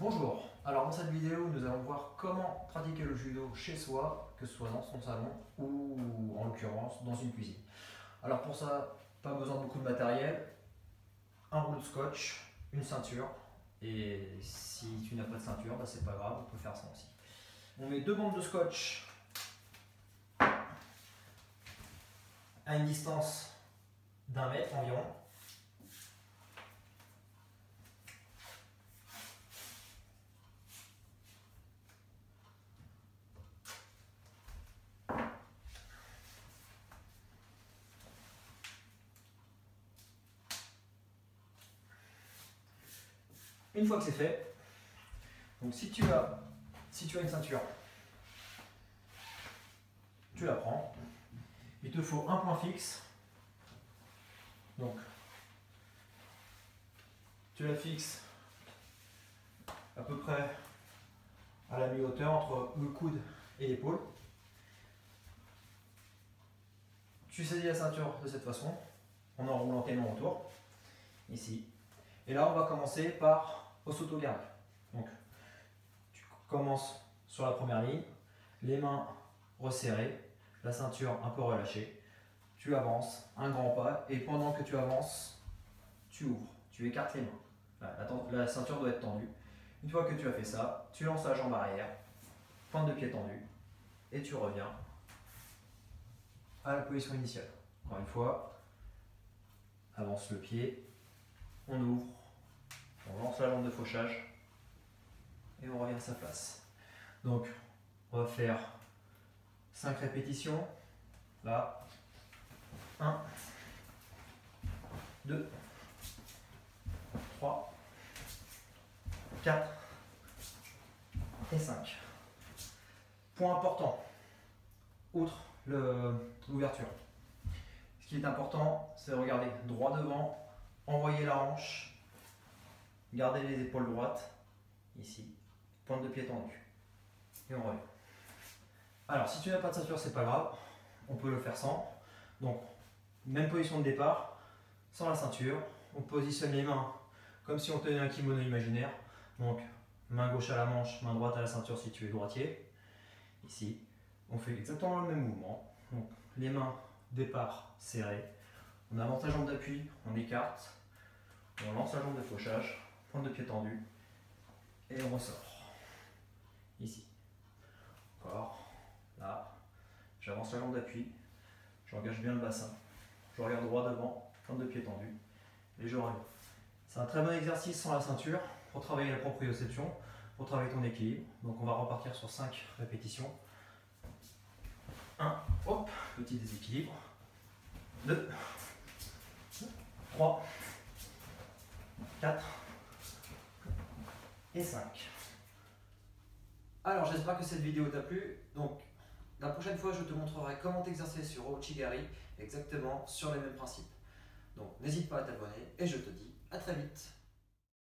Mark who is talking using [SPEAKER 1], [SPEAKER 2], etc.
[SPEAKER 1] Bonjour, alors dans cette vidéo nous allons voir comment pratiquer le judo chez soi, que ce soit dans son salon ou en l'occurrence dans une cuisine. Alors pour ça, pas besoin de beaucoup de matériel, un rouleau de scotch, une ceinture, et si tu n'as pas de ceinture, bah c'est pas grave, on peut faire ça aussi. On met deux bandes de scotch à une distance d'1 mètre environ. Une fois que c'est fait, donc si tu as une ceinture, tu la prends. Il te faut un point fixe. Donc tu la fixes à peu près à la mi-hauteur entre le coude et l'épaule. Tu saisis la ceinture de cette façon, en enroulant tes mains autour, ici. Et là, on va commencer par Hosoto-gari. Donc, tu commences sur la première ligne, les mains resserrées, la ceinture un peu relâchée. Tu avances un grand pas et pendant que tu avances, tu ouvres, tu écartes les mains. La ceinture doit être tendue. Une fois que tu as fait ça, tu lances la jambe arrière, pointe de pied tendue et tu reviens à la position initiale. Encore une fois, avance le pied, on ouvre, on lance la jambe de fauchage et on revient à sa place. Donc, on va faire 5 répétitions. Là, 1, 2, 3, 4 et 5. Point important, outre l'ouverture. Ce qui est important, c'est de regarder droit devant, envoyer la hanche, garder les épaules droites, ici, pointe de pied tendue. Et on revient. Alors, si tu n'as pas de ceinture, c'est pas grave, on peut le faire sans. Donc, même position de départ, sans la ceinture. On positionne les mains comme si on tenait un kimono imaginaire. Donc, main gauche à la manche, main droite à la ceinture si tu es droitier. Ici, on fait exactement le même mouvement. Donc, les mains départ serrées. On avance la jambe d'appui, on écarte, on lance la jambe de fauchage, pointe de pied tendue et on ressort. Ici. Encore. Là. J'avance la jambe d'appui, j'engage bien le bassin, je regarde droit devant, pointe de pied tendue et je reviens. C'est un très bon exercice sans la ceinture pour travailler la proprioception, pour travailler ton équilibre. Donc on va repartir sur 5 répétitions. 1, hop, petit déséquilibre. 2, 3, 4 et 5. Alors j'espère que cette vidéo t'a plu. Donc la prochaine fois je te montrerai comment t'exercer sur Ouchi-gari, exactement sur les mêmes principes. Donc n'hésite pas à t'abonner et je te dis à très vite.